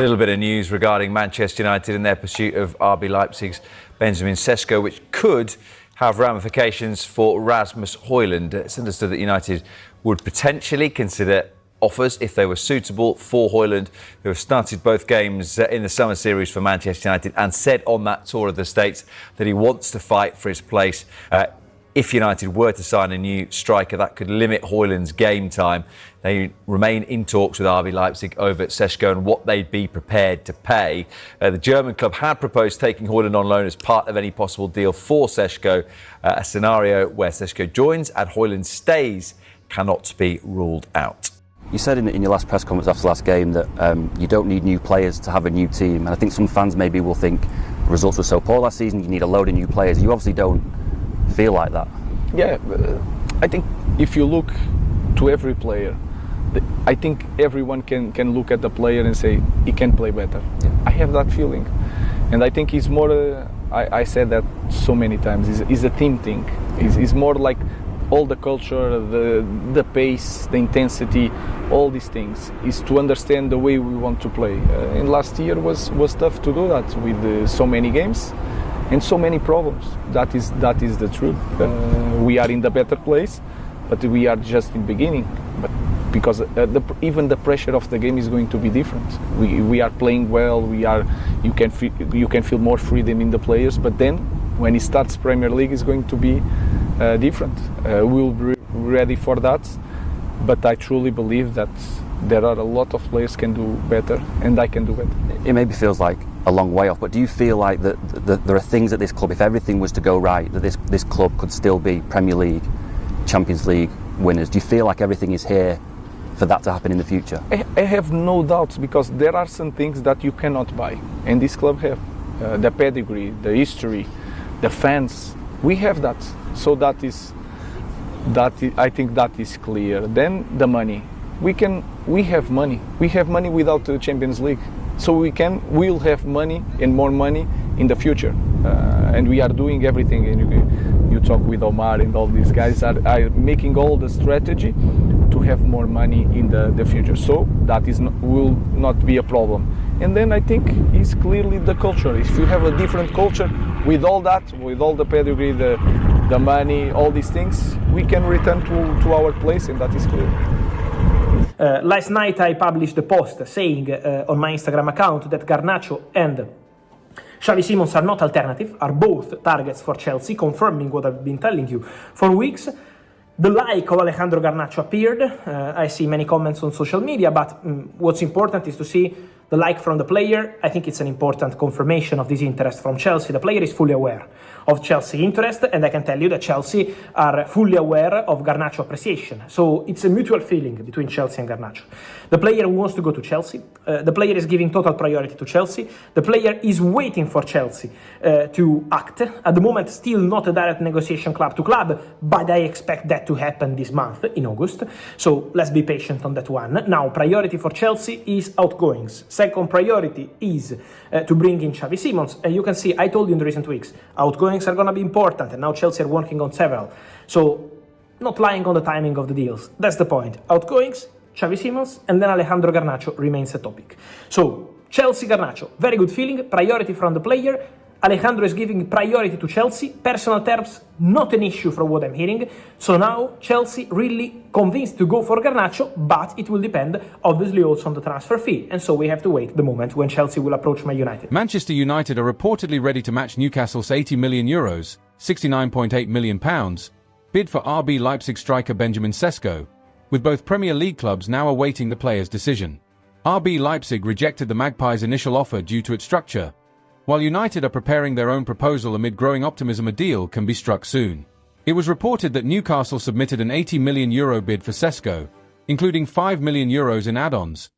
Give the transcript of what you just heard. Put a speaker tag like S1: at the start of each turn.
S1: little bit of news regarding Manchester United and their pursuit of RB Leipzig's Benjamin Sesko, which could have ramifications for Rasmus Højlund. It's understood that United would potentially consider offers if they were suitable for Højlund, who have started both games in the summer series for Manchester United and said on that tour of the States that he wants to fight for his place. If United were to sign a new striker, that could limit Højlund's game time. They remain in talks with RB Leipzig over Sesko and what they'd be prepared to pay. The German club had proposed taking Højlund on loan as part of any possible deal for Sesko. A scenario where Sesko joins and Højlund stays cannot be ruled out.
S2: You said in your last press conference after the last game that you don't need new players to have a new team, and I think some fans maybe will think the results were so poor last season, you need a load of new players. You obviously don't feel like that.
S3: Yeah, I think if you look to every player, I think everyone can look at the player and say he can play better. Yeah. I have that feeling, and I think it's more. I said that so many times. It's a team thing. It's more like all the culture, the pace, the intensity, all these things is to understand the way we want to play. And last year was tough to do that with so many games and so many problems. That is the truth. We are in the better place, but we are just in the beginning. But because even the pressure of the game is going to be different. We are playing well. You can feel more freedom in the players. But then when it starts Premier League, it's going to be different. We'll be ready for that. But I truly believe that there are a lot of players can do better, and I can do better.
S2: It maybe feels like a long way off, but do you feel like that there are things at this club, if everything was to go right, that this club could still be Premier League, Champions League winners? Do you feel like everything is here for that to happen in the future?
S3: I have no doubts, because there are some things that you cannot buy, and this club have the pedigree, the history, the fans. We have that, so I think that is clear. Then the money. We have money. We have money without the Champions League. So we'll have money and more money in the future. And we are doing everything. And you talk with Omar and all these guys are making all the strategy to have more money in the future. So that will not be a problem. And then I think it's clearly the culture. If you have a different culture with all that, with all the pedigree, the money, all these things, we can return to our place, and that is clear.
S4: Last night I published a post saying on my Instagram account that Garnacho and Xavi Simons are not alternative, are both targets for Chelsea, confirming what I've been telling you for weeks. The like of Alejandro Garnacho appeared. I see many comments on social media, but what's important is to see the like from the player. I think it's an important confirmation of this interest from Chelsea. The player is fully aware of Chelsea interest, and I can tell you that Chelsea are fully aware of Garnacho appreciation. So it's a mutual feeling between Chelsea and Garnacho. The player wants to go to Chelsea. The player is giving total priority to Chelsea. The player is waiting for Chelsea to act. At the moment, still not a direct negotiation club to club, but I expect that to happen this month in August. So let's be patient on that one. Now, priority for Chelsea is outgoings. Second priority is to bring in Xavi Simons. And you can see, I told you in the recent weeks, outgoings are going to be important, and now Chelsea are working on several. So, not lying on the timing of the deals. That's the point. Outgoings, Xavi Simons, and then Alejandro Garnacho remains a topic. So, Chelsea Garnacho, very good feeling, priority from the player. Alejandro is giving priority to Chelsea. Personal terms, not an issue from what I'm hearing. So now Chelsea really convinced to go for Garnacho, but it will depend obviously also on the transfer fee. And so we have to wait the moment when Chelsea will approach Man United.
S5: Manchester United are reportedly ready to match Newcastle's €80 million, £69.8 million, bid for RB Leipzig striker Benjamin Sesko, with both Premier League clubs now awaiting the player's decision. RB Leipzig rejected the Magpies' initial offer due to its structure, while United are preparing their own proposal amid growing optimism a deal can be struck soon. It was reported that Newcastle submitted an €80 million bid for Sesko, including €5 million in add-ons,